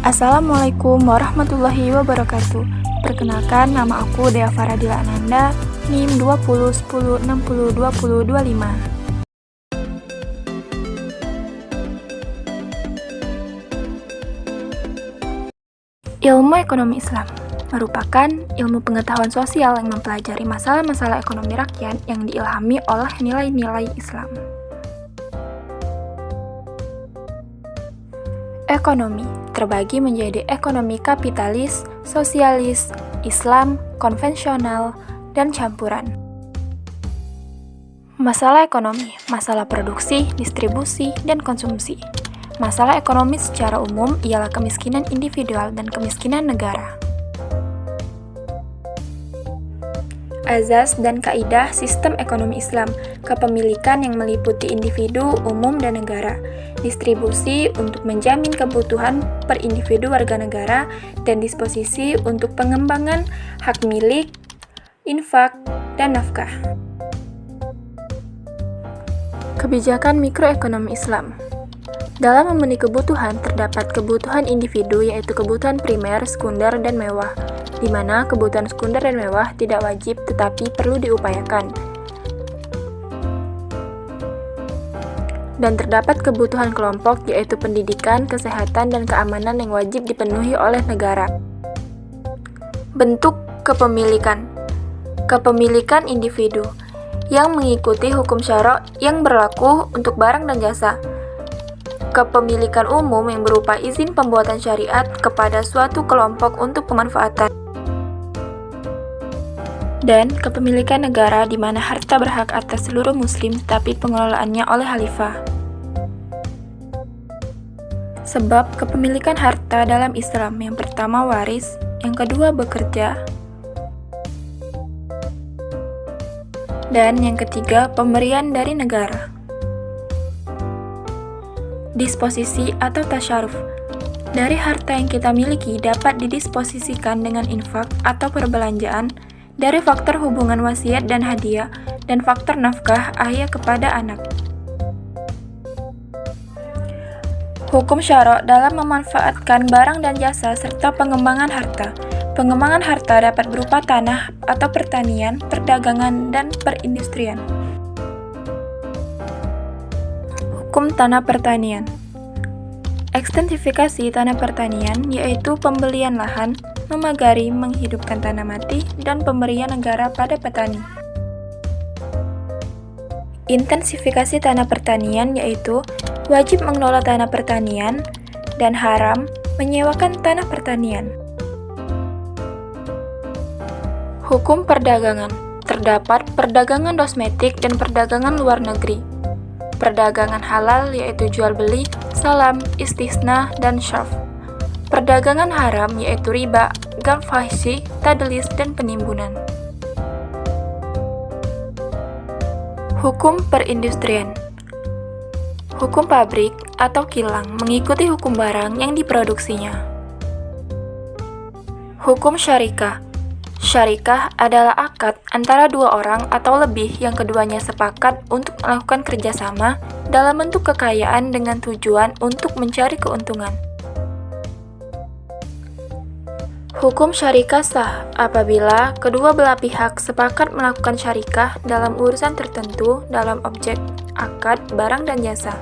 Assalamualaikum warahmatullahi wabarakatuh. Perkenalkan, nama aku Dea Faradila Ananda, NIM 2010602025. Ilmu ekonomi Islam merupakan ilmu pengetahuan sosial yang mempelajari masalah-masalah ekonomi rakyat yang diilhami oleh nilai-nilai Islam. Ekonomi terbagi menjadi ekonomi kapitalis, sosialis, Islam, konvensional, dan campuran. Masalah ekonomi, masalah produksi, distribusi, dan konsumsi. Masalah ekonomi secara umum ialah kemiskinan individual dan kemiskinan negara. Azas dan kaidah sistem ekonomi Islam, kepemilikan yang meliputi individu, umum, dan negara, distribusi untuk menjamin kebutuhan per individu warga negara, dan disposisi untuk pengembangan hak milik, infak, dan nafkah. Kebijakan mikroekonomi Islam. Dalam memenuhi kebutuhan, terdapat kebutuhan individu yaitu kebutuhan primer, sekunder, dan mewah, di mana kebutuhan sekunder dan mewah tidak wajib tetapi perlu diupayakan. Dan terdapat kebutuhan kelompok yaitu pendidikan, kesehatan, dan keamanan yang wajib dipenuhi oleh negara. Bentuk kepemilikan. Kepemilikan individu yang mengikuti hukum syara yang berlaku untuk barang dan jasa. Kepemilikan umum yang berupa izin pembuatan syariat kepada suatu kelompok untuk pemanfaatan. Dan kepemilikan negara di mana harta berhak atas seluruh muslim tetapi pengelolaannya oleh khalifah. Sebab kepemilikan harta dalam Islam yang pertama waris, yang kedua bekerja, dan yang ketiga pemberian dari negara. Disposisi atau tasyaruf. Dari harta yang kita miliki dapat didisposisikan dengan infak atau perbelanjaan, dari faktor hubungan wasiat dan hadiah, dan faktor nafkah ayah kepada anak. Hukum syara dalam memanfaatkan barang dan jasa serta pengembangan harta. Pengembangan harta dapat berupa tanah atau pertanian, perdagangan, dan perindustrian. Hukum tanah pertanian. Ekstensifikasi tanah pertanian yaitu pembelian lahan, memagari, menghidupkan tanah mati, dan pemberian negara pada petani. Intensifikasi tanah pertanian yaitu wajib mengelola tanah pertanian dan haram menyewakan tanah pertanian. Hukum perdagangan. Terdapat perdagangan kosmetik dan perdagangan luar negeri. Perdagangan halal yaitu jual beli, salam, istisna, dan syarf. Perdagangan haram yaitu riba, ghul fahsy, tadlis, dan penimbunan. Hukum perindustrian. Hukum pabrik atau kilang mengikuti hukum barang yang diproduksinya. Hukum syarikah. Syarikah adalah akad antara dua orang atau lebih yang keduanya sepakat untuk melakukan kerjasama dalam bentuk kekayaan dengan tujuan untuk mencari keuntungan. Hukum syarikah sah apabila kedua belah pihak sepakat melakukan syarikah dalam urusan tertentu dalam objek, akad, barang, dan jasa.